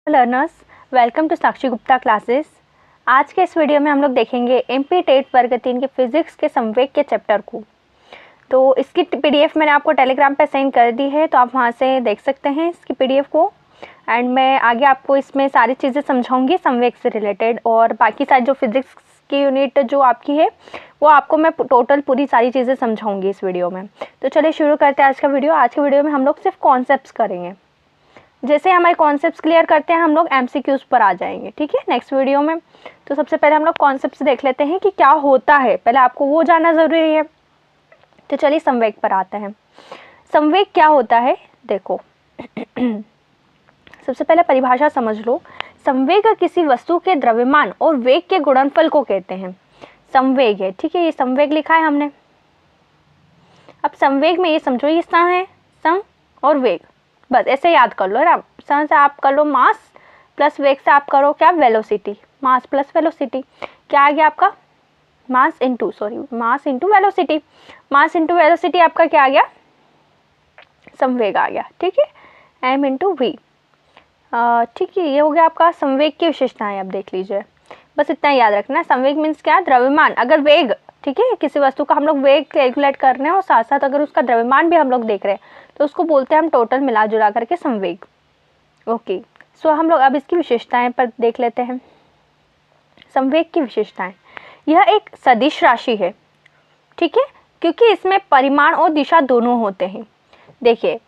Learners, welcome to Sakshi Gupta classes. आज के इस वीडियो में हम लोग देखेंगे एमपी टेट वर्ग 3 के फिजिक्स के संवेग के चैप्टर को। तो इसकी पीडीएफ मैंने आपको टेलीग्राम पे सेंड कर दी है, तो आप वहाँ से देख सकते हैं इसकी पीडीएफ को। एंड मैं आगे आपको इसमें सारी चीज़ें समझाऊंगी संवेग से रिलेटेड, और बाकी सारी जो फिजिक्स की यूनिट जो आपकी है वो आपको मैं टोटल पूरी सारी चीज़ें समझाऊंगी इस वीडियो में। तो चलिए शुरू करते हैं आज का वीडियो। आज के वीडियो में हम लोग सिर्फ कॉन्सेप्ट्स करेंगे। जैसे हमारे कॉन्सेप्ट्स क्लियर करते हैं हम लोग एमसीक्यूज पर आ जाएंगे, ठीक है, नेक्स्ट वीडियो में। तो सबसे पहले हम लोग कॉन्सेप्ट्स देख लेते हैं कि क्या होता है, पहले आपको वो जानना ज़रूरी है। तो चलिए संवेग पर आते हैं। संवेग क्या होता है, देखो सबसे पहले परिभाषा समझ लो। संवेग किसी वस्तु के द्रव्यमान और वेग के गुणनफल को कहते हैं। संवेग है, ठीक है, ये संवेग लिखा है हमने। अब संवेग में ये समझो, ये सं है, सं और वेग, बस ऐसे याद कर लो ना। सं से आप कर लो मास, प्लस वेग से आप करो क्या, वेलोसिटी। मास प्लस वेलोसिटी क्या आ गया आपका, mass into velocity. Mass into velocity आपका क्या आ गया, संवेग आ गया, ठीक है, एम इंटू वी। ठीक है, ये हो गया आपका संवेग की विशेषताएं। अब देख लीजिए, बस इतना याद रखना है। संवेग मीन्स क्या, द्रव्यमान। अगर वेग, ठीक है, किसी वस्तु का हम लोग वेग कैलकुलेट कर रहे हैं और साथ साथ अगर उसका द्रव्यमान भी हम लोग देख रहे हैं तो उसको बोलते हैं हम टोटल मिला जुला करके संवेग। ओके, सो हम लोग अब इसकी विशेषताएं पर देख लेते हैं। संवेग की विशेषताएं, यह एक सदिश राशि है, ठीक है, क्योंकि इसमें परिमाण और दिशा दोनों होते हैं। देखिए,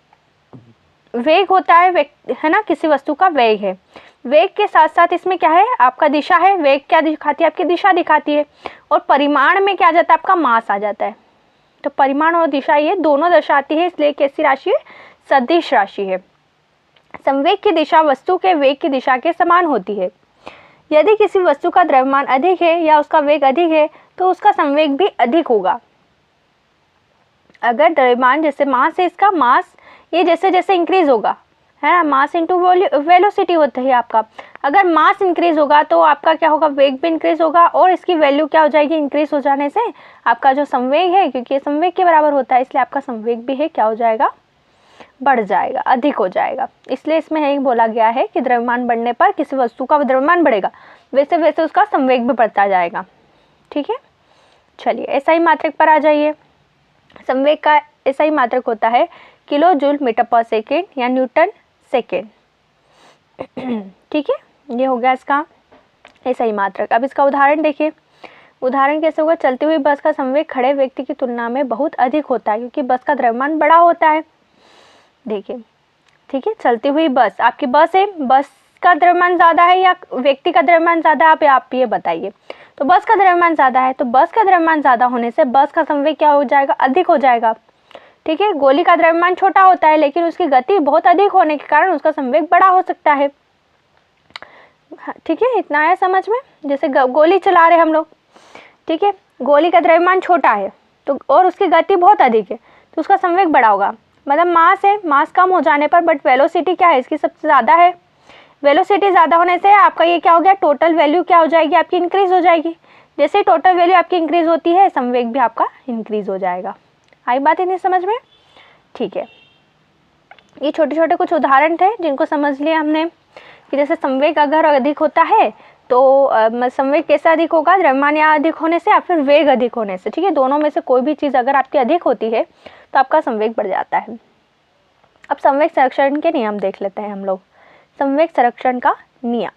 वेग होता है ना, किसी वस्तु का वेग है। वेग के साथ साथ इसमें क्या है, आपका दिशा है। वेग क्या दिखाती है, आपकी दिशा दिखाती है। और परिमाण में क्या आ जाता है, आपका मास आ जाता है। तो परिमाण और दिशा ये दोनों दर्शाती है, इसलिए कैसी राशि है, सदिश राशि है। संवेग की दिशा वस्तु के वेग की दिशा के समान होती है। यदि किसी वस्तु का द्रव्यमान अधिक है या उसका वेग अधिक है तो उसका संवेग भी अधिक होगा। अगर द्रव्यमान, जैसे मास है, इसका मास ये जैसे जैसे इंक्रीज होगा, है ना, मास इंटू वेलोसिटी होता है आपका। अगर मास इंक्रीज होगा तो आपका क्या होगा, वेग भी इंक्रीज होगा, और इसकी वैल्यू क्या हो जाएगी, इंक्रीज हो जाने से आपका जो संवेग है, क्योंकि ये संवेग के बराबर होता है, इसलिए आपका संवेग भी है क्या हो जाएगा, बढ़ जाएगा, अधिक हो जाएगा। इसलिए इसमें यही बोला गया है कि द्रव्यमान बढ़ने पर किसी वस्तु का द्रव्यमान बढ़ेगा, वैसे वैसे उसका संवेग भी बढ़ता जाएगा, ठीक है। चलिए SI मात्रक पर आ जाइए। संवेग का SI मात्रक होता है किलो जूल मीटर पर सेकेंड या न्यूटन सेकेंड, ठीक है, ये हो गया इसका SI मात्रक। अब इसका उदाहरण देखिए। उदाहरण कैसे होगा, चलती हुई बस का संवेग खड़े व्यक्ति की तुलना में बहुत अधिक होता है, क्योंकि बस का द्रव्यमान बड़ा होता है। देखिए, ठीक है, चलती हुई बस, आपकी बस है, बस का द्रव्यमान ज़्यादा है या व्यक्ति का द्रव्यमान ज़्यादा है, आप ये बताइए। तो बस का द्रव्यमान ज़्यादा है, तो बस का द्रव्यमान ज़्यादा होने से बस का संवेग क्या हो जाएगा, अधिक हो जाएगा, ठीक है। गोली का द्रव्यमान छोटा होता है लेकिन उसकी गति बहुत अधिक होने के कारण उसका संवेग बड़ा हो सकता है, ठीक है। इतना आया समझ में। जैसे गोली चला रहे हम लोग, ठीक है, गोली का द्रव्यमान छोटा है तो और उसकी गति बहुत अधिक है तो उसका संवेग बड़ा होगा। मतलब मास है, मास कम हो जाने पर, बट वेलोसिटी क्या है, इसकी सबसे ज़्यादा है। वेलोसिटी ज़्यादा होने से आपका ये क्या हो गया, टोटल वैल्यू क्या हो जाएगी, आपकी इंक्रीज हो जाएगी। जैसे ही टोटल वैल्यू आपकी इंक्रीज होती है, संवेग भी आपका इंक्रीज हो जाएगा। आई बात इतनी समझ में, ठीक है। ये छोटे छोटे कुछ उदाहरण थे जिनको समझ लिया हमने कि जैसे संवेग अगर अधिक होता है तो संवेग कैसे अधिक होगा, द्रव्यमान या अधिक होने से या फिर वेग अधिक होने से, ठीक है। दोनों में से कोई भी चीज़ अगर आपकी अधिक होती है तो आपका संवेग बढ़ जाता है। अब संवेग संरक्षण के नियम देख लेते हैं हम लोग। संवेग संरक्षण का नियम,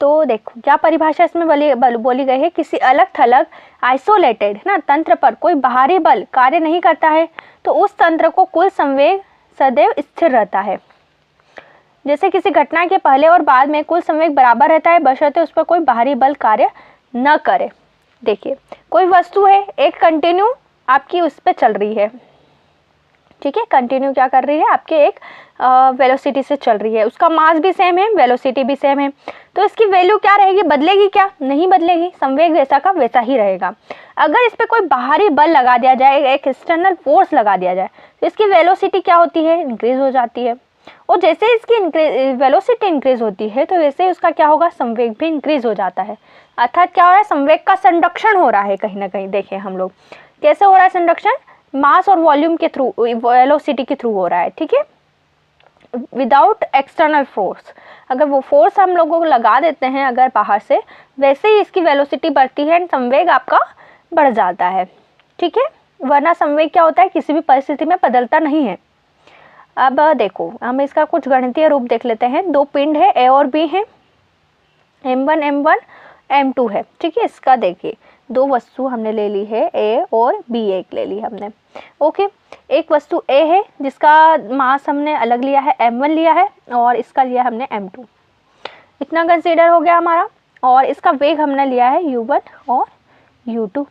तो देखो क्या परिभाषा इसमें बोली गई है। किसी अलग थलग आइसोलेटेड ना तंत्र पर कोई बाहरी बल कार्य नहीं करता है तो उस तंत्र को कुल संवेग सदैव स्थिर रहता है। जैसे किसी घटना के पहले और बाद में कुल संवेग बराबर रहता है बशर्ते उस पर कोई बाहरी बल कार्य न करे। देखिए, कोई वस्तु है, एक कंटिन्यू आपकी उस पर चल रही है, ठीक है, कंटिन्यू क्या कर रही है, आपके एक वेलोसिटी से चल रही है, उसका मास भी सेम है, वेलोसिटी भी सेम है, तो इसकी वैल्यू क्या रहेगी, बदलेगी क्या, नहीं बदलेगी, संवेग वैसा का वैसा ही रहेगा। अगर इस पर कोई बाहरी बल लगा दिया जाए, एक एक्सटर्नल फोर्स लगा दिया जाए, तो इसकी वेलोसिटी क्या होती है, इंक्रीज हो जाती है। और जैसे इसकी वेलोसिटी इंक्रीज होती है तो वैसे उसका क्या होगा, संवेग भी इंक्रीज हो जाता है। अर्थात क्या हो रहा है, संवेग का संरक्षण हो रहा है कहीं ना कहीं। देखें हम लोग कैसे हो रहा है संरक्षण, मास और वॉल्यूम के थ्रू, वेलोसिटी के थ्रू हो रहा है, ठीक है। विदाउट एक्सटर्नल फोर्स, अगर वो फोर्स हम लोगों को लगा देते हैं अगर बाहर से, वैसे ही इसकी वेलोसिटी बढ़ती है एंड संवेग आपका बढ़ जाता है, ठीक है। वरना संवेग क्या होता है, किसी भी परिस्थिति में बदलता नहीं है। अब देखो हम इसका कुछ गणितीय रूप देख लेते हैं। दो पिंड है ए और बी है, m1 m1 m2 है, ठीक है। इसका देखिए दो वस्तु हमने ले ली है, ए और बी एक ले ली हमने, ओके। एक वस्तु ए है जिसका मास हमने अलग लिया है, m1 लिया है, और इसका लिया हमने m2, इतना कंसीडर हो गया हमारा। और इसका वेग हमने लिया है u1 और u2,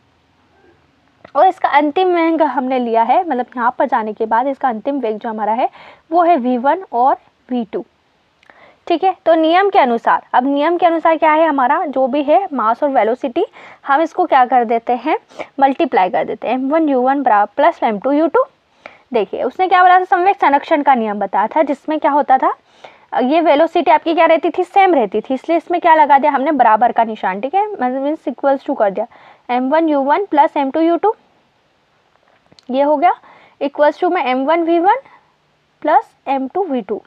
और इसका अंतिम वेग हमने लिया है, मतलब यहाँ पर जाने के बाद इसका अंतिम वेग जो हमारा है वो है v1 और v2, ठीक है। तो नियम के अनुसार, अब नियम के अनुसार क्या है, हमारा जो भी है मास और वेलोसिटी, हम इसको क्या कर देते हैं, मल्टीप्लाई कर देते हैं, m1 u1 plus m2 u2। देखिए उसने क्या बोला था, संवेग संरक्षण का नियम बताया था, जिसमें क्या होता था, ये वेलोसिटी आपकी क्या रहती थी, सेम रहती थी, इसलिए इसमें क्या लगा दिया हमने, बराबर का निशान, ठीक है, मीन्स इक्वल्स टू कर दिया, m1 u1 plus m2 u2, ये हो गया, इक्वल्स टू में m1 v1 plus m2 v2,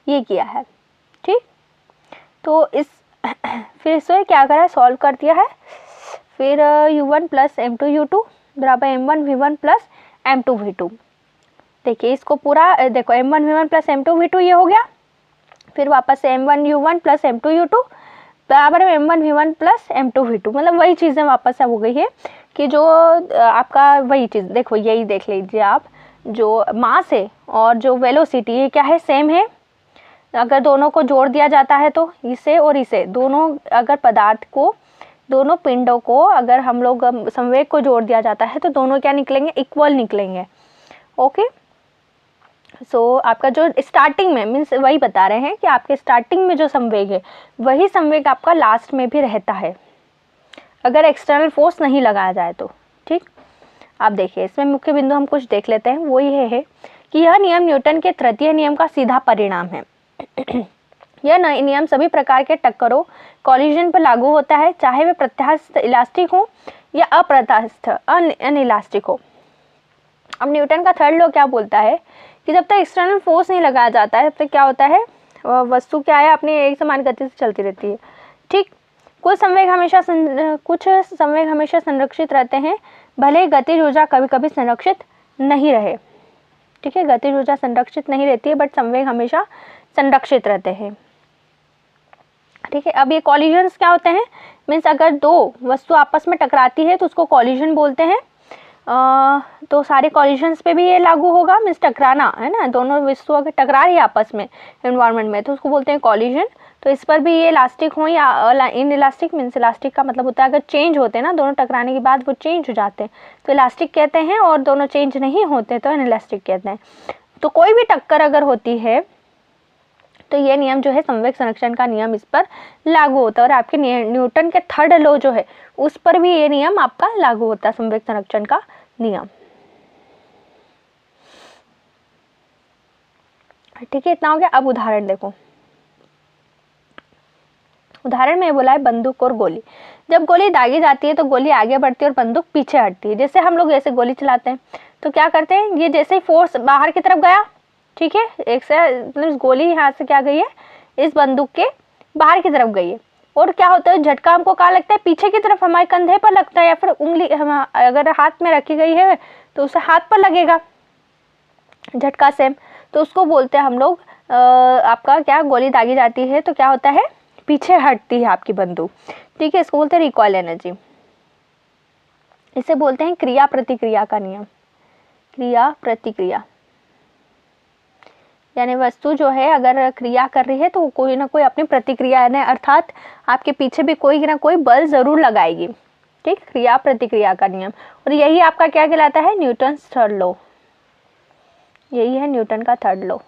ये किया है, ठीक। तो इस फिर इसे क्या करा है, सॉल्व कर दिया है, फिर u1 प्लस m2 u2 बराबर m1 v1 plus m2 v2। देखिए इसको पूरा देखो, m1 v1 plus m2 v2 ये हो गया, फिर वापस से m1 u1 plus m2 u2 बराबर m1 v1 plus m2 v2, मतलब वही चीज़ें वापस से हो गई है कि जो आपका वही चीज़, देखो यही देख लीजिए आप, जो मास है और जो वेलोसिटी ये क्या है, सेम है। अगर दोनों को जोड़ दिया जाता है तो इसे और इसे, दोनों अगर पदार्थ को, दोनों पिंडों को अगर हम लोग संवेग को जोड़ दिया जाता है तो दोनों क्या निकलेंगे, इक्वल निकलेंगे, ओके। सो आपका जो स्टार्टिंग में, मीन्स वही बता रहे हैं कि आपके स्टार्टिंग में जो संवेग है वही संवेग आपका लास्ट में भी रहता है, अगर एक्सटर्नल फोर्स नहीं लगाया जाए तो, ठीक। आप देखिए इसमें मुख्य बिंदु हम कुछ देख लेते हैं, वो ये है कि यह नियम न्यूटन के तृतीय नियम का सीधा परिणाम है। यह नियम सभी प्रकार के टक्करों, कॉलिजन पर लागू होता है, चाहे वे प्रत्यास्थ इलास्टिक हो या अप्रत्यास्थ अनइलास्टिक हो। अब न्यूटन का थर्ड लॉ क्या बोलता है कि जब तक एक्सटर्नल फोर्स नहीं लगाया जाता है तब तक क्या होता है, वस्तु क्या है, अपनी एक समान गति से चलती रहती है, ठीक। कुछ संवेग हमेशा संरक्षित रहते हैं, भले गतिज ऊर्जा कभी कभी संरक्षित नहीं रहे, ठीक है। गतिज ऊर्जा संरक्षित नहीं रहती है बट संवेग हमेशा संरक्षित रहते हैं, ठीक है। अब ये कॉलिजन्स क्या होते हैं, मीन्स अगर दो वस्तु आपस में टकराती है तो उसको कॉलिजन बोलते हैं। तो सारे कॉलिजन्स पे भी ये लागू होगा, मीन्स टकराना है ना, दोनों वस्तु अगर टकरा रही है आपस में एनवायरनमेंट में तो उसको बोलते हैं कॉलिजन। तो इस पर भी ये इलास्टिक हो या इन इलास्टिक, मीन्स इलास्टिक का मतलब होता है अगर चेंज होते हैं ना, दोनों टकराने के बाद वो चेंज हो जाते हैं तो इलास्टिक कहते हैं, और दोनों चेंज नहीं होते तो इनइलास्टिक कहते हैं। तो कोई भी टक्कर अगर होती है तो ये नियम जो है संवेग संरक्षण का नियम इस पर लागू होता है, और आपके न्यूटन के थर्ड लॉ जो है उस पर भी ये नियम आपका लागू होता है, संवेग संरक्षण का नियम, ठीक है। इतना हो गया। अब उदाहरण देखो, उदाहरण में बोला है बंदूक और गोली। जब गोली दागी जाती है तो गोली आगे बढ़ती है और बंदूक पीछे हटती है। जैसे हम लोग ऐसे गोली चलाते हैं तो क्या करते हैं, ये जैसे ही फोर्स बाहर की तरफ गया, ठीक है, एक से मतलब गोली यहाँ से क्या गई है, इस बंदूक के बाहर की तरफ गई है, और क्या होता है, झटका हमको कहाँ लगता है, पीछे की तरफ, हमारे कंधे पर लगता है, या फिर उंगली हम अगर हाथ में रखी गई है तो उसे हाथ पर लगेगा झटका से, तो उसको बोलते हैं हम लोग आपका क्या, गोली दागी जाती है तो क्या होता है, पीछे हटती है आपकी बंदूक, ठीक है। इसको बोलते हैं रिकॉइल एनर्जी। इसे बोलते हैं क्रिया प्रतिक्रिया का नियम। क्रिया प्रतिक्रिया यानी वस्तु जो है अगर क्रिया कर रही है तो कोई ना कोई अपनी प्रतिक्रिया यानी अर्थात आपके पीछे भी कोई ना कोई बल जरूर लगाएगी, ठीक। क्रिया प्रतिक्रिया का नियम, और यही आपका क्या कहलाता है, न्यूटन थर्ड लॉ। यही है न्यूटन का थर्ड लॉ,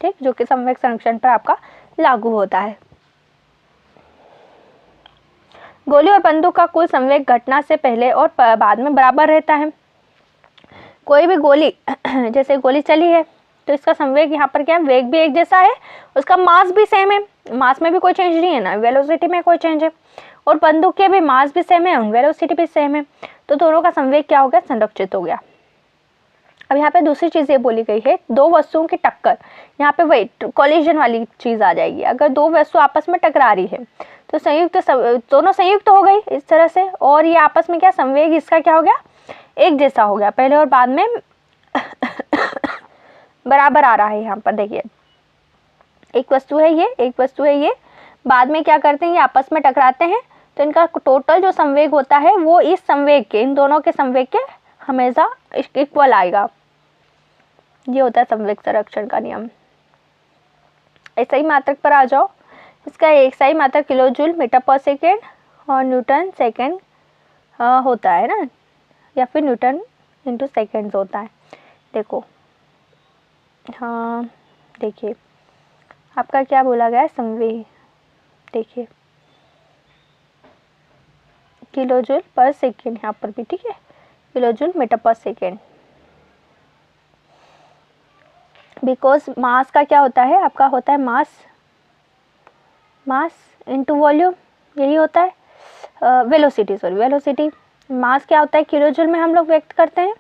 ठीक, जो कि संवेग संरक्षण पर आपका लागू होता है। गोली और बंदूक का कुल संवेग घटना से पहले और बाद में बराबर रहता है। कोई भी गोली जैसे गोली चली है तो इसका संवेग यहाँ पर क्या है, वेग भी एक जैसा है, उसका मास भी सेम है, मास में भी कोई चेंज नहीं है ना, वेलोसिटी में कोई चेंज है, और बंदूक के भी मास भी सेम है, वेलोसिटी भी सेम है, तो दोनों का संवेग क्या हो गया, संरक्षित हो गया। अब यहाँ पे दूसरी चीज़ ये बोली गई है, दो वस्तुओं की टक्कर, यहाँ पे वही कोलिजन वाली चीज़ आ जाएगी। अगर दो वस्तु आपस में टकरा रही है तो दोनों संयुक्त हो गई इस तरह से, और ये आपस में क्या संवेग इसका क्या हो गया, एक जैसा हो गया, पहले और बाद में बराबर आ रहा है। यहाँ पर देखिए एक वस्तु है ये, एक वस्तु है ये, बाद में क्या करते हैं ये आपस में टकराते हैं, तो इनका टोटल जो संवेग होता है वो इस संवेग के, इन दोनों के संवेग के हमेशा इक्वल आएगा। ये होता है संवेग संरक्षण का नियम। SI मात्रक पर आ जाओ। इसका SI मात्रक किलो जूल मीटर पर सेकेंड और न्यूटन सेकेंड होता है ना, या फिर न्यूटन इंटू सेकेंड्स होता है। देखो हाँ देखिए आपका क्या बोला गया है, संवेग देखिए किलो जूल पर सेकेंड, यहाँ पर भी ठीक है किलो जूल मीटर पर सेकेंड। बिकॉज मास का क्या होता है, आपका होता है मास इनटू वॉल्यूम, यही होता है वेलोसिटी। मास क्या होता है किलो जूल में हम लोग व्यक्त करते हैं,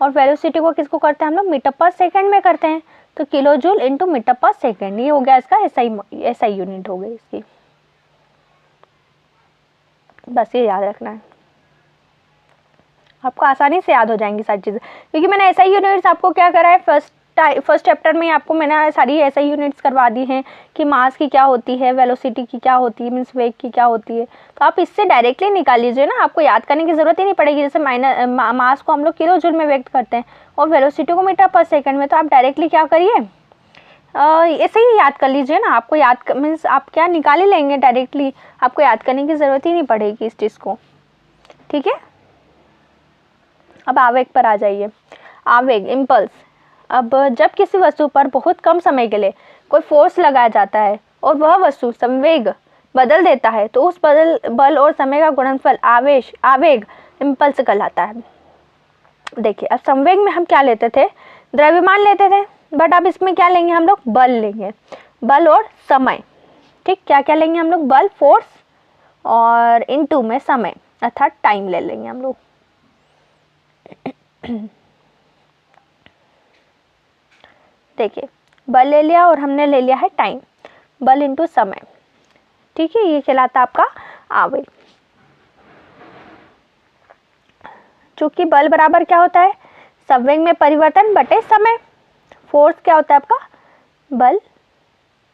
और वेलोसिटी को किसको करते हैं हम लोग, मीटर पर सेकेंड में करते हैं। तो किलो जूल इंटू मीटर पर सेकेंड, ये हो गया इसका SI यूनिट हो गई इसकी। बस ये याद रखना है, आपको आसानी से याद हो जाएंगी सारी चीज़ें, क्योंकि मैंने SI यूनिट्स आपको क्या करा है, फर्स्ट चैप्टर में आपको मैंने सारी SI यूनिट्स करवा दी हैं कि मास की क्या होती है, वेलोसिटी की क्या होती है, मीन्स वेग की क्या होती है। तो आप इससे डायरेक्टली निकाल लीजिए ना, आपको याद करने की ज़रूरत ही नहीं पड़ेगी। जैसे मास को हम लोग किलो जूल में व्यक्त करते हैं और वेलोसिटी को मीटर पर सेकेंड में, तो आप डायरेक्टली क्या करिए ऐसे ही याद कर लीजिए ना। आपको याद मीन्स आप क्या निकाल ही लेंगे डायरेक्टली, आपको याद करने की ज़रूरत ही नहीं पड़ेगी इस चीज़ को, ठीक है। अब आवेग पर आ जाइए। आवेग इम्पल्स। अब जब किसी वस्तु पर बहुत कम समय के लिए कोई फोर्स लगाया जाता है और वह वस्तु संवेग बदल देता है तो उस बल और समय का गुणनफल आवेग इम्पल्स कहलाता है। देखिए अब संवेग में हम क्या लेते थे, द्रव्यमान लेते थे, बट अब इसमें क्या लेंगे हम लोग, बल लेंगे, बल और समय। ठीक, क्या क्या लेंगे हम लोग, बल फोर्स और इनटू में समय अर्थात टाइम ले लेंगे हम लोग। देखिए बल ले लिया और हमने ले लिया है टाइम, बल इंटू समय, ठीक है, ये कहलाता आपका आवेग। चूंकि बल बराबर क्या होता है, संवेग में परिवर्तन बटे समय। फोर्स क्या होता है आपका,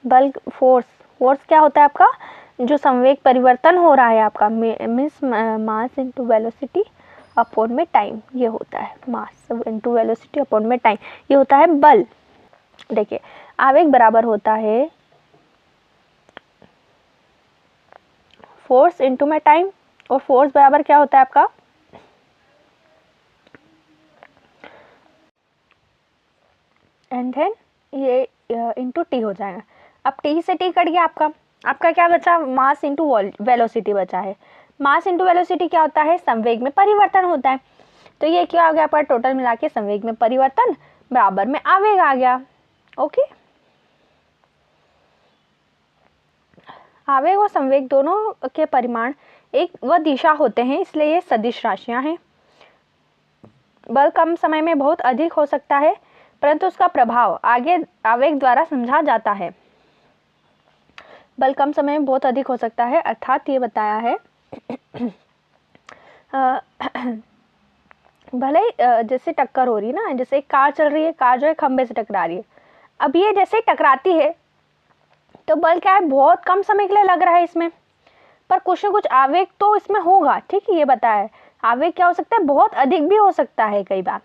बल फोर्स क्या होता है आपका, जो संवेग परिवर्तन हो रहा है आपका means mass into velocity upon में टाइम, ये होता है मास इंटू वेलोसिटी अपॉन में टाइम, ये होता है बल। देखिए आवेग बराबर होता है फोर्स इंटू में टाइम, और फोर्स बराबर क्या होता है आपका, एंड देन ये इंटू टी हो जाएगा। अब टी से टी कट गया, आपका क्या बचा, मास इंटू वेलोसिटी बचा है। मास इंटू वेलोसिटी क्या होता है, संवेग में परिवर्तन होता है। तो ये क्या हो गया आपका, टोटल मिला के संवेग में परिवर्तन बराबर में आवेग आ गया। ओके, आवेग और संवेग दोनों के परिमाण एक व दिशा होते हैं, इसलिए ये सदिश राशियां हैं। बल कम समय में बहुत अधिक हो सकता है, परंतु उसका प्रभाव आगे आवेग द्वारा समझा जाता है। बल कम समय में बहुत अधिक हो सकता है अर्थात ये बताया है भले जैसे टक्कर हो रही है ना, जैसे एक कार चल रही है, कार जो है खंबे से टकरा रही है। अब ये जैसे टकराती है तो बल क्या है, बहुत कम समय के लिए लग रहा है इसमें, पर कुछ न कुछ आवेग तो इसमें होगा। ठीक है, ये बताया है आवेग क्या हो सकता है, बहुत अधिक भी हो सकता है कई बार।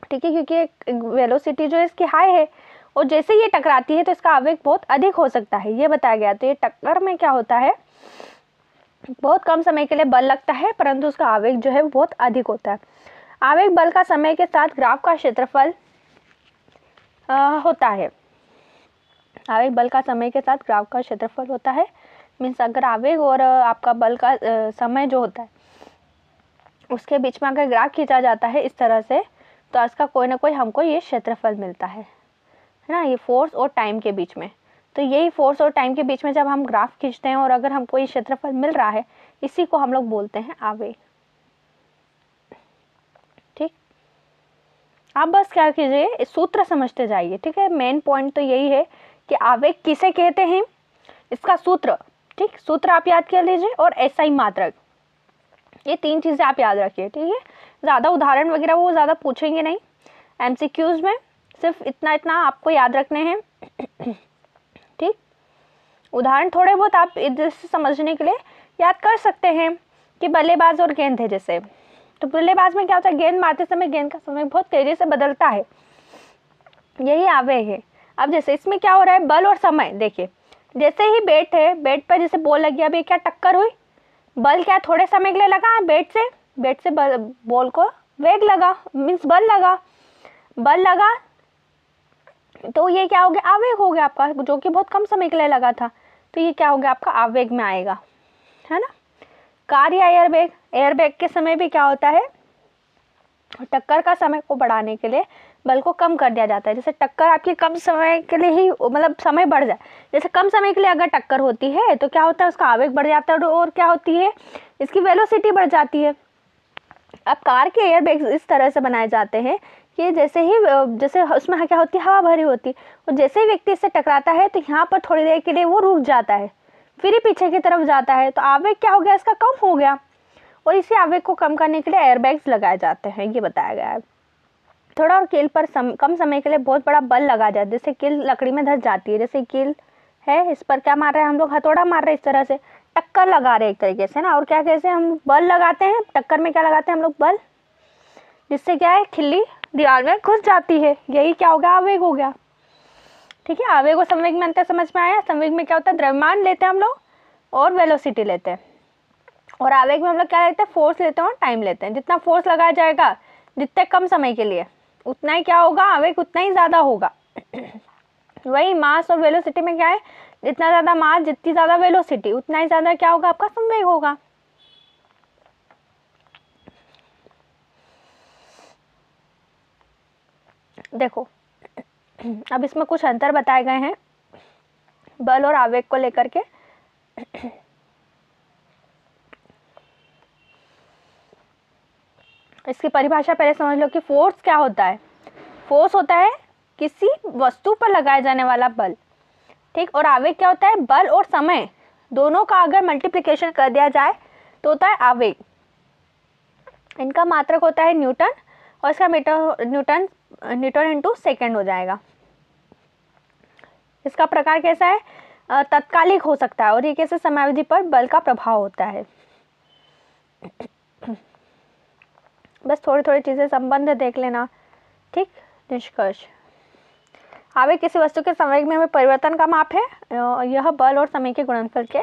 ठीक है, क्योंकि वेलोसिटी जो है इसकी हाई है और जैसे ये टकराती है तो इसका आवेग बहुत अधिक हो सकता है, ये बताया गया। तो ये टक्कर में क्या होता है, बहुत कम समय के लिए बल लगता है परंतु उसका आवेग जो है वो बहुत अधिक होता है। आवेग बल का समय के साथ ग्राफ का क्षेत्रफल होता है। आवेग बल का समय के साथ ग्राफ का क्षेत्रफल होता है, मीन्स अगर आवेग और आपका बल का समय जो होता है उसके बीच में अगर ग्राफ खींचा जाता है इस तरह से, तो इसका कोई ना कोई हमको ये क्षेत्रफल मिलता है ना, ये फोर्स और टाइम के बीच में। तो यही फोर्स और टाइम के बीच में जब हम ग्राफ खींचते हैं और अगर हमको ये क्षेत्रफल मिल रहा है, इसी को हम लोग बोलते हैं आवेग। ठीक, आप बस क्या कीजिए, इस सूत्र समझते जाइए, ठीक है। मेन पॉइंट तो यही है कि आवेग किसे कहते हैं, इसका सूत्र, ठीक, सूत्र आप याद कर लीजिए, और एसआई मात्रक, ये 3 चीज़ें आप याद रखिए, ठीक है। ज़्यादा उदाहरण वगैरह वो ज़्यादा पूछेंगे नहीं एमसीक्यूज़ में, सिर्फ इतना इतना आपको याद रखने हैं, ठीक। उदाहरण थोड़े बहुत आप इधर से समझने के लिए याद कर सकते हैं कि बल्लेबाज और गेंद है जैसे, तो बल्लेबाज में क्या होता है, गेंद मारते समय गेंद का समय बहुत तेज़ी से बदलता है, यही आवेग है। अब जैसे इसमें क्या हो रहा है, बल और समय, देखिए जैसे ही बैट है, बैट पर जैसे बॉल लगी, अभी क्या टक्कर हुई, बल क्या थोड़े समय के लिए लगा बैट से बॉल को वेग लगा, मीन्स बल लगा, तो ये क्या हो गया, आवेग हो गया आपका, जो कि बहुत कम समय के लिए लगा था, तो ये क्या हो गया आपका, आवेग में आएगा, है ना। कार या एयरबैग के समय भी क्या होता है, टक्कर का समय को बढ़ाने के लिए बल को कम कर दिया जाता है। जैसे टक्कर आपकी कम समय के लिए ही, मतलब समय बढ़ जाए, जैसे कम समय के लिए अगर टक्कर होती है तो क्या होता है, उसका आवेग बढ़ जाता है, और क्या होती है, इसकी वेलोसिटी बढ़ जाती है। अब कार के एयरबैग्स इस तरह से बनाए जाते हैं कि जैसे उसमें क्या होती है, हवा भरी होती है, और जैसे ही व्यक्ति इससे टकराता है तो यहाँ पर थोड़ी देर के लिए वो रुक जाता है, फिर ही पीछे की तरफ जाता है, तो आवेग क्या हो गया, इसका कम हो गया, और इसी आवेग को कम करने के लिए एयरबैग्स लगाए जाते हैं, ये बताया गया है। थोड़ा और कील पर कम समय के लिए बहुत बड़ा बल लगा जाए, जैसे कील लकड़ी में धंस जाती है, जैसे कील है, इस पर क्या मार रहे हैं हम लोग, हथौड़ा मार रहे हैं, इस तरह से टक्कर लगा रहे हैं एक तरीके से ना। और क्या कैसे हम बल लगाते हैं, टक्कर में क्या लगाते हैं हम लोग, बल, जिससे क्या है, खिल्ली दीवार में घुस जाती है, यही क्या हो गया, आवेग हो गया, ठीक है। आवेग और संवेग में अंतर समझ में आया। संवेग में क्या होता है, द्रव्यमान लेते हैं हम लोग और वेलोसिटी लेते हैं, और आवेग में हम लोग क्या लेते हैं, फोर्स लेते हैं और टाइम लेते हैं। जितना फोर्स लगाया जाएगा जितने कम समय के लिए, उतना ही क्या होगा, आवेग उतना ही ज़्यादा होगा। वही मास और वेलोसिटी में क्या है, जितना ज़्यादा मास, जितनी ज़्यादा वेलोसिटी, उतना ही ज़्यादा क्या होगा, आपका संवेग होगा। देखो अब इसमें कुछ अंतर बताए गए हैं बल और आवेग को लेकर के। इसकी परिभाषा पहले समझ लो कि फोर्स क्या होता है। फोर्स होता है किसी वस्तु पर लगाया जाने वाला बल, ठीक। और आवेग क्या होता है, बल और समय दोनों का अगर मल्टीप्लिकेशन कर दिया जाए तो होता है आवेग। इनका मात्रक होता है न्यूटन, और इसका न्यूटन इंटू सेकेंड हो जाएगा। इसका प्रकार कैसा है, तत्कालिक हो सकता है, और ये कैसे, समयावधि पर बल का प्रभाव होता है। बस थोड़ी थोड़ी चीज़ें संबंध देख लेना, ठीक। निष्कर्ष, आवेग किसी वस्तु के संवेग में परिवर्तन का माप है, यह बल और समय के गुणनफल के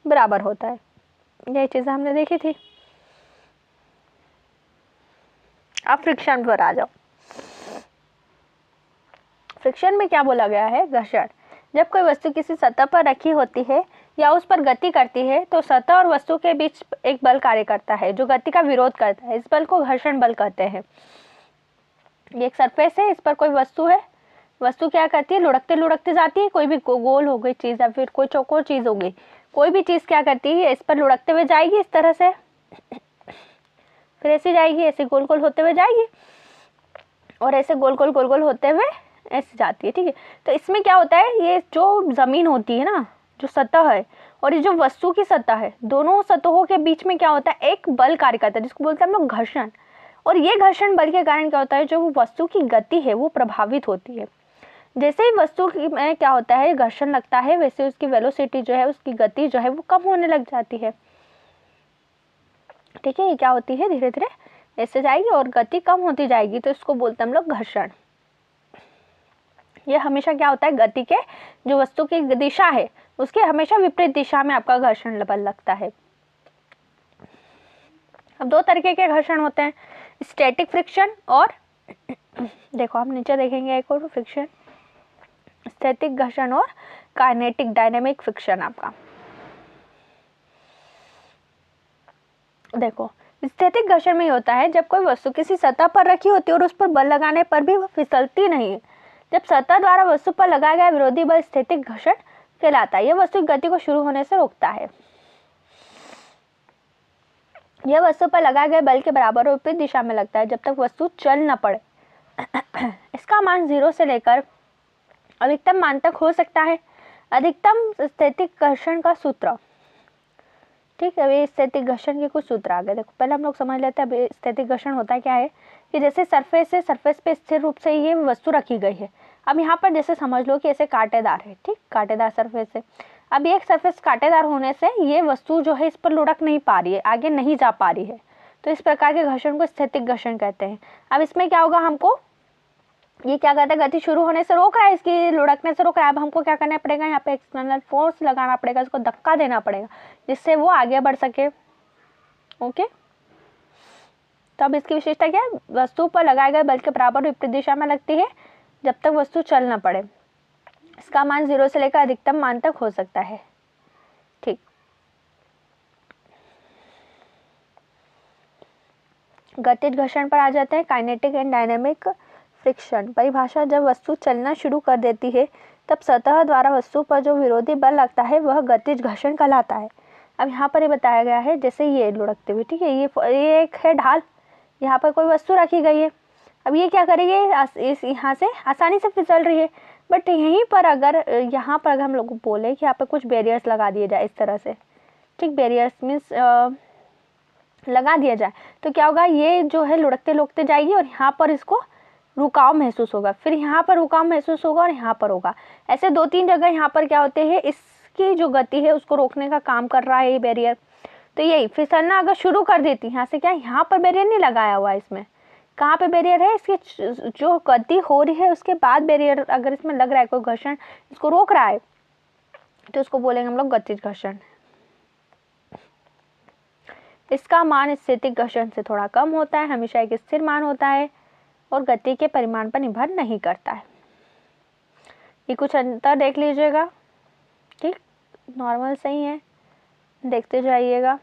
बराबर होता है। यही चीज़ें हमने देखी थी। अब फ्रिक्शन पर आ जाओ। फ्रिक्शन में क्या बोला गया है, घर्षण। जब कोई वस्तु किसी सतह पर रखी होती है या उस पर गति करती है तो सतह और वस्तु के बीच एक बल कार्य करता है जो गति का विरोध करता है। इस बल को घर्षण बल कहते हैं। ये एक सरफेस है, इस पर कोई वस्तु है, वस्तु क्या करती है, लुढ़कते लुढ़कते जाती है, कोई भी गोल हो गई चीज़ या फिर कोई चौकोर चीज़ हो गई, कोई भी चीज़ क्या करती है, इस पर लुढ़कते हुए जाएगी इस तरह से, फिर ऐसी जाएगी, ऐसे गोल गोल होते हुए जाएगी, और ऐसे गोल गोल होते हुए ऐसे जाती है, ठीक है। तो इसमें क्या होता है, ये जो ज़मीन होती है ना, जो सतह है और ये जो वस्तु की सतह है, दोनों सतहों के बीच में क्या होता है, एक बल कार्य करता है जिसको बोलते हैं हम लोग घर्षण। और ये घर्षण बल के कारण क्या होता है, जो वस्तु की गति है वो प्रभावित होती है। जैसे ही वस्तु में क्या होता है, घर्षण लगता है, वैसे उसकी वेलोसिटी जो है, उसकी गति जो है वो कम होने लग जाती है, ठीक है। ये क्या होती है, धीरे धीरे ऐसे जाएगी और गति कम होती जाएगी, तो इसको बोलते हैं हम लोग घर्षण। ये हमेशा क्या होता है, गति के जो वस्तु की दिशा है उसके हमेशा विपरीत दिशा में आपका घर्षण बल लगता है। अब दो तरीके के घर्षण होते हैं, स्टैटिक फ्रिक्शन और देखो हम नीचे देखेंगे एक और फ्रिक्शन, स्टैटिक घर्षण और काइनेटिक डायनेमिक फ्रिक्शन। आपका देखो स्टैटिक घर्षण में होता है जब कोई वस्तु किसी सतह पर रखी होती है और उस पर बल लगाने पर भी वह फिसलती नहीं है। जब सतह द्वारा वस्तु पर लगाया गया विरोधी बल स्टैटिक घर्षण कहलाता है। यह वस्तु की गति को शुरू होने से रोकता है। यह वस्तु पर लगाए गए बल के बराबर और विपरीत दिशा में लगता है जब तक वस्तु चल न पड़े। इसका मान 0 से लेकर अधिकतम मान तक हो सकता है। अधिकतम स्थैतिक घर्षण का सूत्र, ठीक है। अभी स्थैतिक घर्षण के कुछ सूत्र आ गए। देखो पहले हम लोग समझ लेते हैं अभी स्थैतिक घर्षण होता क्या है कि जैसे सरफेस पे स्थिर रूप से ये वस्तु रखी गई है। अब यहाँ पर जैसे समझ लो कि ऐसे कांटेदार है, ठीक, कांटेदार सरफेस है। अब एक सरफेस कांटेदार होने से ये वस्तु जो है इस पर लुढ़क नहीं पा रही है, आगे नहीं जा पा रही है, तो इस प्रकार के घर्षण को स्थैतिक घर्षण कहते हैं। अब इसमें क्या होगा, हमको ये क्या कहता है, गति शुरू होने से रोक रहा है, इसकी लुढ़कने से रोक रहा है। अब हमको क्या करना पड़ेगा, यहाँ पे एक्सटर्नल फोर्स लगाना पड़ेगा, इसको धक्का देना पड़ेगा जिससे वो आगे बढ़ सके। ओके, तो अब इसकी विशेषता क्या है, वस्तु पर लगाए गए बल के बराबर विपरीत दिशा में लगती है जब तक वस्तु चल न पड़े। इसका मान 0 से लेकर अधिकतम मान तक हो सकता है, ठीक। गतिज घर्षण पर आ जाते हैं, काइनेटिक एंड डायनेमिक फ्रिक्शन। परिभाषा, जब वस्तु चलना शुरू कर देती है तब सतह द्वारा वस्तु पर जो विरोधी बल लगता है वह गतिज घर्षण कहलाता है। अब यहाँ पर ये बताया गया है जैसे ये लुढ़कते हुए, ठीक है, ये एक है ढाल, यहाँ पर कोई वस्तु रखी गई है। अब ये क्या करेगी, इस यहाँ से आसानी से फिसल रही है, बट यहीं पर अगर हम लोग बोले कि यहाँ पर कुछ बैरियर्स लगा दिए जाए इस तरह से, ठीक, बैरियर्स मीन्स लगा दिया जाए तो क्या होगा, ये जो है लुढ़कते लुढ़कते जाएगी और यहाँ पर इसको रुकाव महसूस होगा, फिर यहाँ पर रुकाव महसूस होगा और यहाँ पर होगा। ऐसे 2-3 जगह यहाँ पर क्या होते हैं, इसकी जो गति है उसको रोकने का काम कर रहा है ये बैरियर। तो यही फिसलना अगर शुरू कर देती, यहाँ से क्या, यहाँ पर बैरियर नहीं लगाया हुआ है, इसमें कहाँ पे बैरियर है, इसकी जो गति हो रही है उसके बाद बैरियर अगर इसमें लग रहा है, कोई घर्षण इसको रोक रहा है, तो उसको बोलेंगे हम लोग गतिज घर्षण। इसका मान स्थैतिक घर्षण से थोड़ा कम होता है, हमेशा एक स्थिर मान होता है और गति के परिमाण पर निर्भर नहीं करता है। ये कुछ अंतर देख लीजिएगा, ठीक, नॉर्मल सही है, देखते जाइएगा।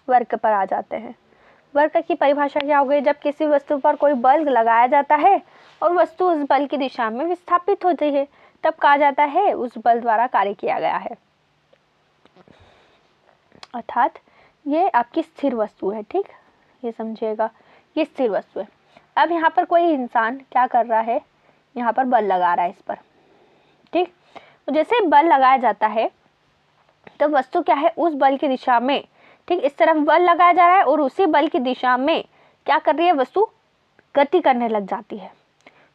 वर्क पर आ जाते हैं। वर्क की परिभाषा क्या हो गई, जब किसी वस्तु पर कोई बल लगाया जाता है और वस्तु उस बल की दिशा में विस्थापित होती है तब कहा जाता है उस बल द्वारा कार्य किया गया है। अर्थात ये आपकी स्थिर वस्तु है, ठीक, ये समझिएगा, ये स्थिर वस्तु है। अब यहाँ पर कोई इंसान क्या कर रहा है, यहाँ पर बल लगा रहा है इस पर, ठीक। तो जैसे बल लगाया जाता है तो वस्तु क्या है, उस बल की दिशा में, ठीक, इस तरफ बल लगाया जा रहा है और उसी बल की दिशा में क्या कर रही है, वस्तु गति करने लग जाती है।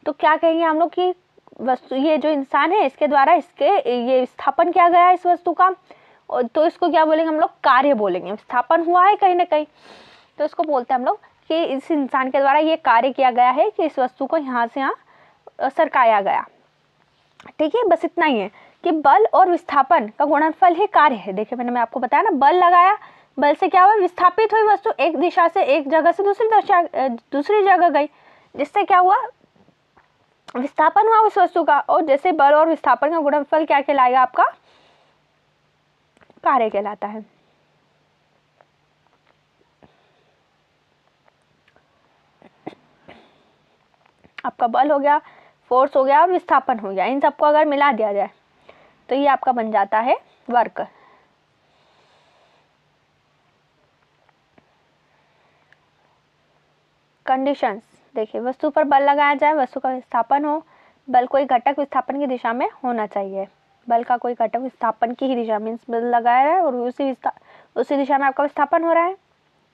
तो क्या कहेंगे हम लोग कि वस्तु, ये जो इंसान है इसके द्वारा ये स्थापन किया गया है इस वस्तु का, और तो इसको क्या बोलेंगे हम लोग, कार्य बोलेंगे। स्थापन हुआ है कहीं ना कहीं, तो इसको बोलते हैं हम लोग कि इस इंसान के द्वारा ये कार्य किया गया है कि इस वस्तु को यहाँ से यहाँ सरकाया गया, ठीक है। बस इतना ही है कि बल और विस्थापन का गुणनफल ही कार्य है। देखिए मैं आपको बताया ना, बल लगाया, बल से क्या हुआ, विस्थापित हुई वस्तु एक दिशा से, एक जगह से दूसरी जगह गई, जिससे क्या हुआ, विस्थापन हुआ उस वस्तु का। और जैसे बल और विस्थापन का गुणनफल क्या कहलाएगा, आपका कार्य कहलाता है। आपका बल हो गया, फोर्स हो गया और विस्थापन हो गया, इन सबको अगर मिला दिया जाए तो ये आपका बन जाता है वर्क। कंडीशंस देखिए, वस्तु पर बल लगाया जाए, वस्तु का विस्थापन हो, बल कोई घटक विस्थापन की दिशा में होना चाहिए। बल का कोई घटक विस्थापन की ही दिशा, मीन्स बल लगाया है और उसी दिशा में आपका विस्थापन हो रहा है,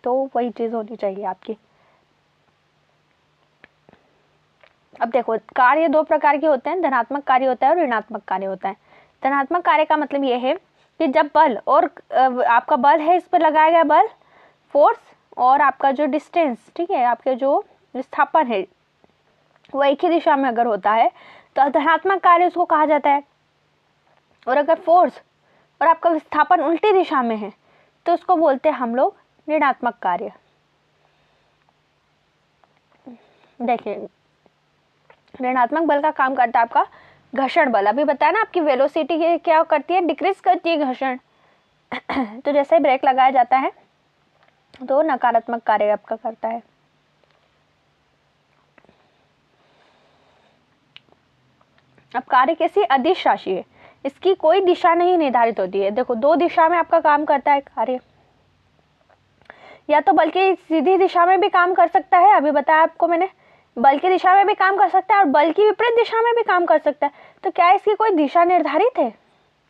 तो वही चीज़ होनी चाहिए आपकी। अब देखो, कार्य 2 प्रकार के होते हैं, धनात्मक कार्य होता है और ऋणात्मक कार्य होता है। धनात्मक कार्य का मतलब ये है कि जब बल और आपका बल है, इस पर लगाया गया बल, फोर्स, और आपका जो डिस्टेंस, ठीक है, आपके जो विस्थापन है वो एक ही दिशा में अगर होता है तो धनात्मक कार्य उसको कहा जाता है। और अगर फोर्स और आपका विस्थापन उल्टी दिशा में है तो उसको बोलते हैं हम लोग ऋणात्मक कार्य। देखिए, ऋणात्मक बल का काम करता है आपका घर्षण बल। अभी बताया ना, आपकी वेलोसिटी क्या करती है, डिक्रीज करती है घर्षण। तो जैसे ब्रेक लगाया जाता है तो नकारात्मक कार्य आपका करता है। अब कार्य कैसी अदिश राशि है, इसकी कोई दिशा नहीं निर्धारित होती है। देखो, 2 दिशा में आपका काम करता है कार्य, या तो बल्कि सीधी दिशा में भी काम कर सकता है, अभी बताया आपको मैंने, बल की दिशा में भी काम कर सकता है और बल की विपरीत दिशा में भी काम कर सकता है। तो क्या इसकी कोई दिशा निर्धारित है?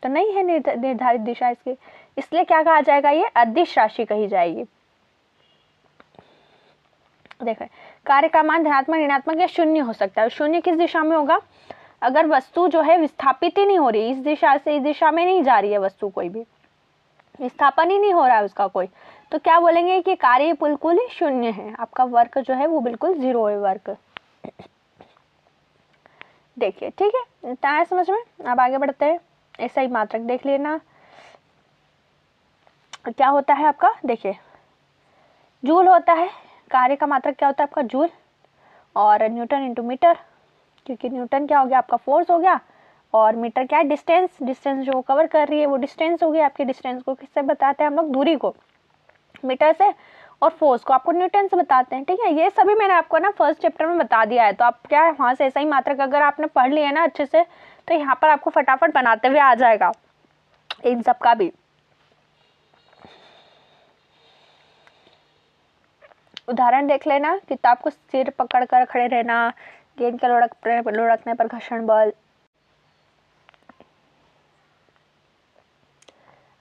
तो नहीं है निर्धारित दिशा इसकी, इसलिए क्या कहा जाएगा? ये अदिश राशि कही जाएगी। देखो, कार्य का मान धनात्मक, ऋणात्मक या शून्य हो सकता है। शून्य किस दिशा में होगा? अगर वस्तु जो है विस्थापित ही नहीं हो रही, इस दिशा से इस दिशा में नहीं जा रही है वस्तु, कोई भी विस्थापन ही नहीं हो रहा है उसका कोई, तो क्या बोलेंगे कि कार्य बिल्कुल ही शून्य है, आपका वर्क जो है वो बिल्कुल 0 है वर्क। देखिए, ठीक है, इतना है समझ में। अब आगे बढ़ते हैं। ऐसा ही मात्रक देख लेना क्या होता है आपका। देखिए, जूल होता है, कार्य का मात्रक क्या होता है आपका? जूल। और न्यूटन इंटू मीटर, क्योंकि न्यूटन क्या हो गया आपका? फोर्स हो गया, और मीटर क्या है? डिस्टेंस। डिस्टेंस जो कवर कर रही है वो डिस्टेंस हो गई आपकी। डिस्टेंस को किससे बताते हैं हम लोग? दूरी को मीटर से, और फोर्स को आपको न्यूटन से बताते हैं। ठीक है, ये सभी मैंने आपको ना फर्स्ट चैप्टर में बता दिया है, तो आप क्या है वहाँ से ऐसा ही मात्रक अगर आपने पढ़ लिया ना अच्छे से, तो यहाँ पर आपको फटाफट बनाते हुए आ जाएगा इन सब का भी। उदाहरण देख लेना, किताब को सिर पकड़ कर खड़े रहना, गेंद के लुढ़कने पर घर्षण बल।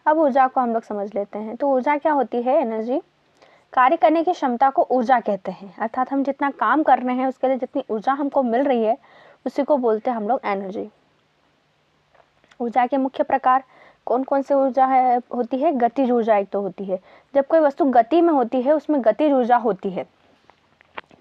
अब ऊर्जा को हम लोग समझ लेते हैं। तो ऊर्जा क्या होती है? एनर्जी। कार्य करने की क्षमता को ऊर्जा कहते हैं, अर्थात हम जितना काम कर रहे हैं उसके लिए जितनी ऊर्जा हमको मिल रही है उसी को बोलते हैं हम लोग एनर्जी। ऊर्जा के मुख्य प्रकार कौन कौन से ऊर्जा है होती है? गतिज ऊर्जा एक तो होती है, जब कोई वस्तु गति में होती है उसमें गतिज ऊर्जा होती है।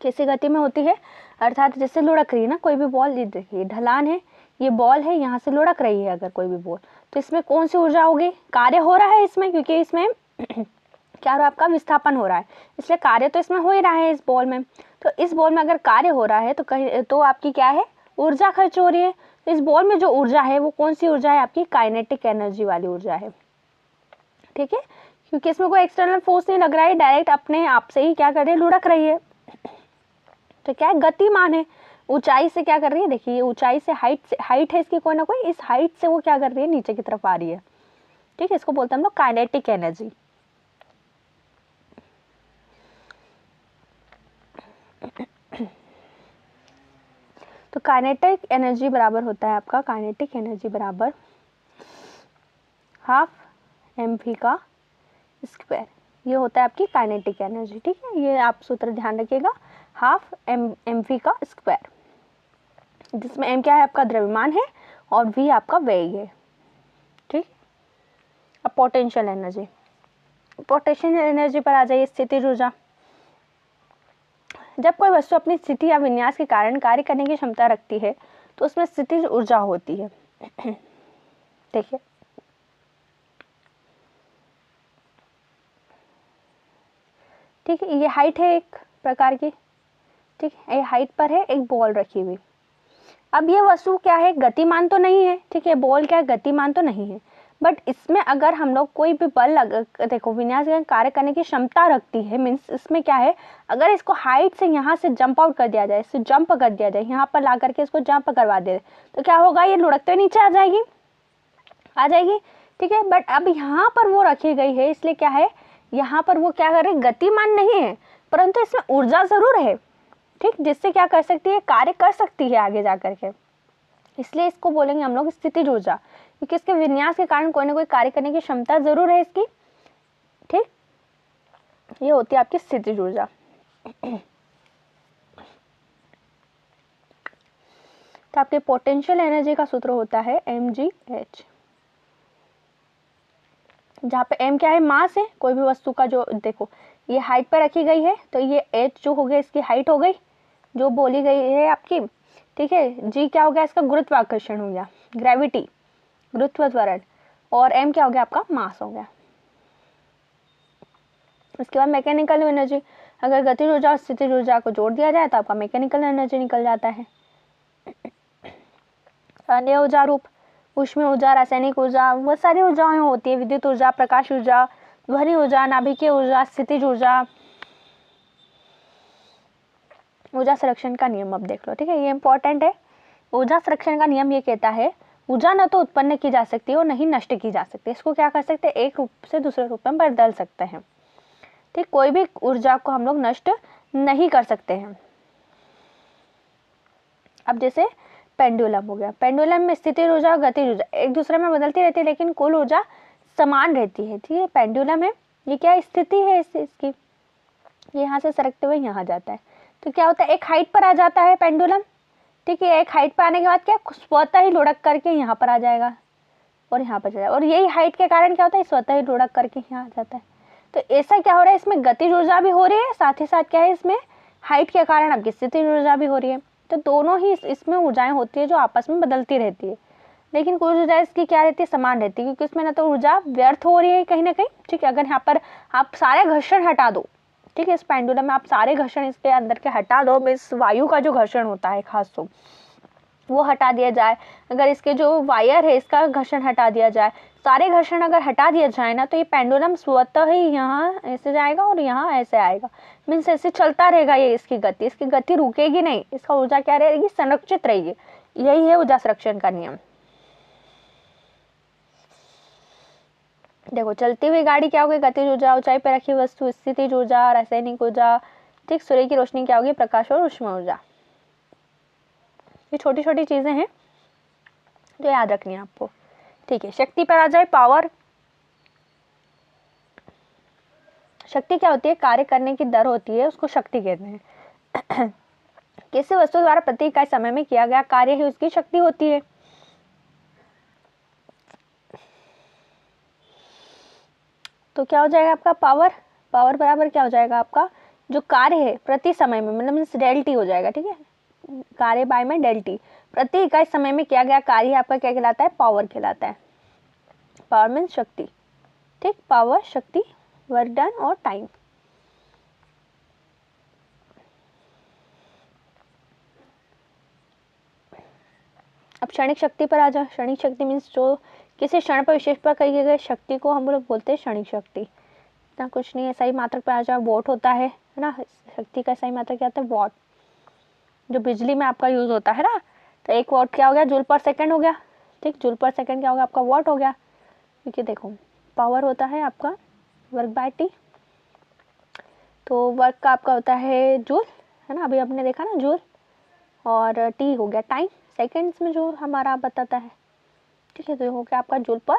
कैसी गति में होती है? अर्थात जैसे लुढ़क रही है ना कोई भी बॉल, ये देखिए ढलान है, ये बॉल है, यहाँ से लुढ़क रही है अगर कोई भी बॉल, तो इसमें कौन सी ऊर्जा होगी? कार्य हो रहा है इसमें, क्योंकि इसमें क्या हो रहा है आपका? विस्थापन हो रहा है, इसलिए कार्य तो इसमें हो ही रहा है इस बॉल में। तो इस बॉल में अगर कार्य हो रहा है तो कहीं तो आपकी क्या है? ऊर्जा खर्च हो रही है। तो इस बॉल में जो ऊर्जा है वो कौन सी ऊर्जा है? आपकी काइनेटिक एनर्जी वाली ऊर्जा है। ठीक है, क्योंकि इसमें कोई एक्सटर्नल फोर्स नहीं लग रहा है, डायरेक्ट अपने आप से ही क्या कर रही है? लुढ़क रही है। तो क्या है? गतिमान है, ऊंचाई से क्या कर रही है? देखिए, ऊंचाई से हाइट है इसकी कोई ना कोई, इस हाइट से वो क्या कर रही है? नीचे की तरफ आ रही है। ठीक है, इसको बोलते हैं हम लोग काइनेटिक एनर्जी। तो काइनेटिक एनर्जी बराबर होता है आपका, काइनेटिक एनर्जी बराबर ½ mv का स्क्वायर, ये होता है आपकी काइनेटिक एनर्जी। ठीक है, ये आप सूत्र ध्यान रखिएगा, ½ mv का स्क्वायर, जिसमें m क्या है? आपका द्रव्यमान है और v आपका वेग है। ठीक, अब पोटेंशियल एनर्जी। पोटेंशियल एनर्जी पर आ जाइए। स्थितिज ऊर्जा। जब कोई वस्तु अपनी स्थिति या विन्यास के कारण कार्य करने की क्षमता रखती है तो उसमें स्थितिज ऊर्जा होती है। देखिए, ठीक है, ये हाइट है एक प्रकार की। ठीक है, ये हाइट पर है एक बॉल रखी हुई। अब ये वस्तु क्या है? गतिमान तो नहीं है। ठीक है, बॉल क्या है? गतिमान तो नहीं है, बट इसमें अगर हम लोग कोई भी बल देखो विन्यास का कार्य करने की क्षमता रखती है, मीन्स इसमें क्या है? अगर इसको हाइट से यहाँ से जंप आउट कर दिया जाए, इससे जंप कर दिया जाए, यहाँ पर ला करके इसको जंप करवा दे, तो क्या होगा? ये लुढ़कते नीचे आ जाएगी, आ जाएगी। ठीक है, बट अब यहाँ पर वो रखी गई है, इसलिए क्या है? यहाँ पर वो क्या कर रही है? गतिमान नहीं है, परंतु इसमें ऊर्जा जरूर है। ठीक, जिससे क्या कर सकती है? कार्य कर सकती है आगे जा करके, इसलिए इसको बोलेंगे हम लोग स्थितिज ऊर्जा, क्योंकि इसके विन्यास के कारण कोई ना कोई कार्य करने की क्षमता जरूर है इसकी। ठीक, ये होती है आपकी स्थितिज ऊर्जा। तो आपके पोटेंशियल एनर्जी का सूत्र होता है mgh, जहाँ पे m क्या है? मास है कोई भी वस्तु का। जो देखो ये हाइट पर रखी गई है, तो ये h जो हो गया इसकी हाइट हो गई जो बोली गई है आपकी। ठीक है, g क्या हो गया? इसका गुरुत्वाकर्षण हो गया, ग्रेविटी, गुरुत्व त्वरण, और m क्या हो गया? आपका मास हो गया। उसके बाद मैकेनिकल एनर्जी। अगर गतिज ऊर्जा और स्थितिज ऊर्जा को जोड़ दिया जाए तो आपका मैकेनिकल एनर्जी निकल जाता है। अन्य ऊर्जा रूप ऊष्मीय ऊर्जा, रासायनिक ऊर्जा, वो सारी ऊर्जाएं होती है। विद्युत ऊर्जा, प्रकाश ऊर्जा, ध्वनि ऊर्जा, नाभिकीय ऊर्जा, स्थितिज ऊर्जा। ऊर्जा संरक्षण का नियम अब देख लो। ठीक है, ये इंपॉर्टेंट है। ऊर्जा संरक्षण का नियम ये कहता है ऊर्जा न तो उत्पन्न की जा सकती है और न ही नष्ट की जा सकती है। इसको क्या कर सकते हैं? एक रूप से दूसरे रूप में बदल सकते हैं। ठीक, कोई भी ऊर्जा को हम लोग नष्ट नहीं कर सकते हैं। अब जैसे पेंडुलम हो गया, पेंडुलम में स्थितिज ऊर्जा और गतिज ऊर्जा एक दूसरे में बदलती रहती है लेकिन कुल ऊर्जा समान रहती है। ठीक है, पेंडुलम है, ये क्या स्थिति है इसकी, यहाँ से सरकते हुए यहाँ जाता है। तो क्या होता है, एक हाइट पर आ जाता है पेंडुलम। ठीक है, एक हाइट पर आने के बाद क्या स्वतः ही लुढ़क करके यहाँ पर आ जाएगा और यहाँ पर जाएगा, और यही हाइट के कारण क्या होता है, स्वतः ही लुढ़क करके यहाँ आ जाता है। तो ऐसा क्या हो रहा है, इसमें गतिज ऊर्जा भी हो रही है, साथ ही साथ क्या है, इसमें हाइट के कारण आपकी स्थितिज ऊर्जा भी हो रही है। तो दोनों ही इसमें ऊर्जाएं होती है जो आपस में बदलती रहती है, लेकिन कुछ ऊर्जा इसकी क्या रहती है, समान रहती है, क्योंकि इसमें ना तो ऊर्जा व्यर्थ हो रही है कहीं ना कहीं। ठीक है, अगर यहाँ पर आप सारे घर्षण हटा दो, ठीक है, इस पेंडुलम में आप सारे घर्षण इसके अंदर के हटा दो, इस वायु का जो घर्षण होता है खास तो वो हटा दिया जाए, अगर इसके जो वायर है इसका घर्षण हटा दिया जाए, सारे घर्षण अगर हटा दिया जाए ना, तो ये पेंडुलम स्वतः ही यहाँ ऐसे जाएगा और यहाँ ऐसे आएगा, मीन्स ऐसे चलता रहेगा। ये इसकी गति रुकेगी नहीं, इसका ऊर्जा क्या रहेगी, संरक्षित रहेगी। यही है ऊर्जा संरक्षण का नियम। देखो, चलती हुई गाड़ी क्या होगी, गतिज ऊर्जा, ऊंचाई पर रखी वस्तु स्थितिज ऊर्जा, रासायनिक ऊर्जा। ठीक, सूर्य की रोशनी क्या होगी, प्रकाश और ऊष्मा ऊर्जा। ये छोटी छोटी चीजें हैं जो याद रखनी है आपको। ठीक है, शक्ति पर आ जाए, पावर। शक्ति क्या होती है, कार्य करने की दर होती है, उसको शक्ति कहते हैं। किसी वस्तु द्वारा प्रति इकाई समय में किया गया कार्य ही उसकी शक्ति होती है। तो क्या हो जाएगा आपका पावर, पावर बराबर क्या हो जाएगा आपका जो कार्य है प्रति समय में, मतलब मीन्स डेल टी हो जाएगा। ठीक है, कार्य बाय में डेल टी, प्रति इकाई समय में किया गया कार्य आपका क्या कहलाता है, पावर कहलाता है। पावर मीन्स शक्ति। ठीक, पावर शक्ति, वर्क डन और टाइम। अब क्षणिक शक्ति पर आ जाओ। क्षणिक शक्ति मीन्स जो किसी क्षण पर विशेष पर कही गई शक्ति को हम लोग बोलते हैं क्षणिक शक्ति। इतना कुछ नहीं है, सही मात्रक पे आ जाओ, वॉट होता है ना, शक्ति का सही मात्रक क्या होता है, वॉट, जो बिजली में आपका यूज होता है ना। तो एक वॉट क्या हो गया, जूल पर सेकंड हो गया। ठीक, जूल पर सेकंड क्या होगा आपका, वॉट हो गया, क्योंकि देखो पावर होता है आपका वर्क बाय टी, तो वर्क का आपका होता है जूल, है ना, अभी आपने देखा ना जूल, और टी हो गया टाइम, सेकेंड्स में जो हमारा बताता है। ठीक है, तो ये हो गया आपका जूल पर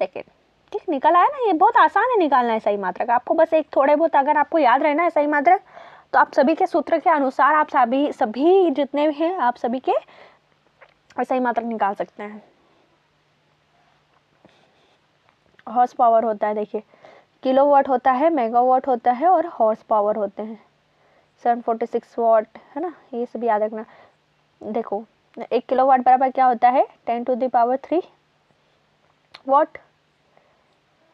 सेकेंड। ठीक, निकल आया ना, ये बहुत आसान है निकालना है सही मात्रक। आपको बस एक थोड़े बहुत अगर आपको याद रहना है सही मात्रक, तो आप सभी के सूत्र के अनुसार आप सभी जितने भी हैं आप सभी के सही मात्रक निकाल सकते हैं। हॉर्स पावर होता है, देखिए किलोवाट होता है, मेगावाट होता है और हॉर्स पावर होते हैं। 746 वाट, है ना, ये सब याद रखना। देखो 1 किलोवाट बराबर क्या होता है, 10⁻³ वाट।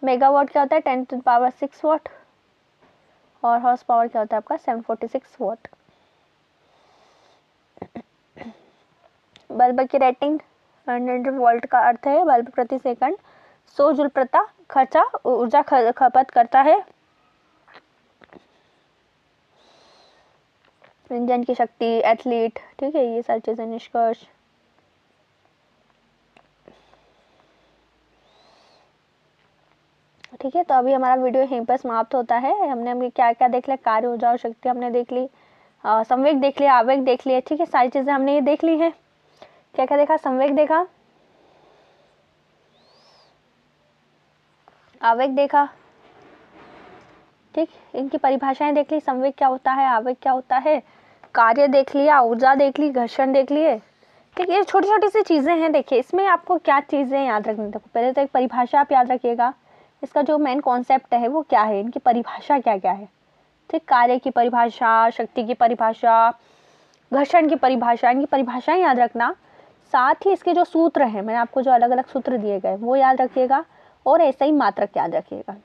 मेगावाट क्या होता है, 10⁻6 वाट। और हॉर्स पावर क्या होता है आपका 746 वाट। बल्ब की रेटिंग 100 वोल्ट का अर्थ है बल्ब प्रति सेकंड 100 जूल प्रति खर्चा ऊर्जा खपत करता है। इंजन की शक्ति, एथलीट, ठीक है, ये सारी चीजें निष्कर्ष। ठीक है, तो अभी हमारा वीडियो यहीं पर समाप्त होता है। हमने अभी क्या क्या देख लिया, कार्य, ऊर्जा और शक्ति हमने देख ली, संवेग देख लिया, आवेग देख लिया। ठीक है, सारी चीजें हमने ये देख ली है। क्या क्या देखा, संवेग देखा, आवेग देखा, ठीक, इनकी परिभाषाएं देख ली, संवेग क्या होता है, आवेग क्या होता है, कार्य देख लिया, ऊर्जा देख ली, घर्षण देख लिए। ठीक, ये छोटी छोटी सी चीजें हैं। देखिए इसमें आपको क्या चीजें याद रखनी, देखो पहले तो एक परिभाषा आप याद रखिएगा, इसका जो मेन कॉन्सेप्ट है वो क्या है, इनकी परिभाषा क्या क्या है। ठीक, कार्य की परिभाषा, शक्ति की परिभाषा, घर्षण की परिभाषा, इनकी परिभाषाएं याद रखना। साथ ही इसके जो सूत्र हैं, मैंने आपको जो अलग अलग सूत्र दिए गए वो याद रखिएगा, और ऐसा ही मात्रक याद रखिएगा।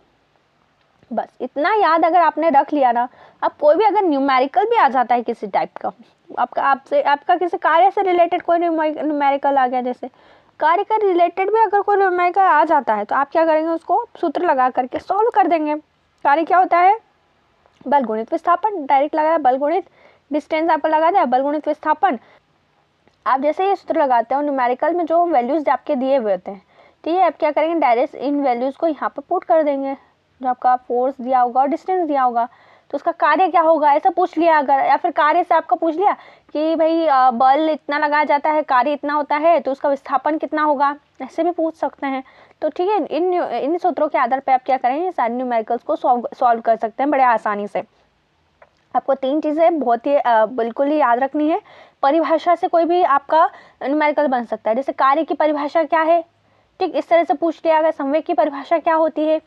बस इतना याद अगर आपने रख लिया ना, अब कोई भी अगर न्यूमेरिकल भी आ जाता है किसी टाइप का, आपका किसी कार्य से रिलेटेड कोई न्यूमेरिकल आ गया, जैसे कार्य का रिलेटेड भी अगर कोई न्यूमेरिकल आ जाता है, तो आप क्या करेंगे, उसको सूत्र लगा करके सॉल्व कर देंगे। कार्य क्या होता है, बल गुणित विस्थापन, डायरेक्ट लगाया, बल गुणित डिस्टेंस आपको लगा दिया, बल गुणित विस्थापन। आप जैसे ये सूत्र लगाते हो, न्यूमेरिकल में जो वैल्यूज आपके दिए हुए होते हैं, ठीक है, आप क्या करेंगे, डायरेक्ट इन वैल्यूज को यहाँ पर पुट कर देंगे, जो आपका फोर्स दिया होगा और डिस्टेंस दिया होगा। तो उसका कार्य क्या होगा, ऐसा पूछ लिया अगर, या फिर कार्य से आपका पूछ लिया कि भाई बल इतना लगाया जाता है, कार्य इतना होता है, तो उसका विस्थापन कितना होगा, ऐसे भी पूछ सकते हैं। तो ठीक है, इन सूत्रों के आधार पर आप क्या करें, ये सारे न्यूमेरिकल्स को सॉल्व कर सकते हैं बड़े आसानी से। आपको 3 चीज़ें बहुत ही बिल्कुल ही याद रखनी है। परिभाषा से कोई भी आपका न्यूमेरिकल बन सकता है। जैसे कार्य की परिभाषा क्या है, ठीक इस तरह से पूछ लिया गया। संवेग की परिभाषा क्या होती है,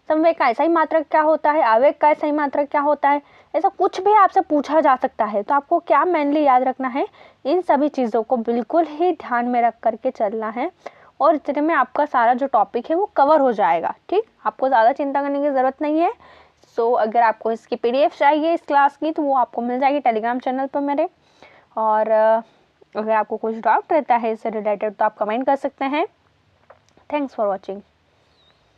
संवेग का ऐसा ही मात्रक क्या होता है, आवेग का ऐसा ही मात्रक क्या होता है, ऐसा कुछ भी आपसे पूछा जा सकता है। तो आपको क्या मेनली याद रखना है, इन सभी चीज़ों को बिल्कुल ही ध्यान में रख करके चलना है, और इतने में आपका सारा जो टॉपिक है वो कवर हो जाएगा। ठीक, आपको ज़्यादा चिंता करने की ज़रूरत नहीं है। सो अगर आपको इसकी PDF चाहिए इस क्लास की, तो वो आपको मिल जाएगी टेलीग्राम चैनल पर मेरे। और अगर आपको कुछ डाउट रहता है इससे रिलेटेड तो आप कमेंट कर सकते हैं। Thanks for watching.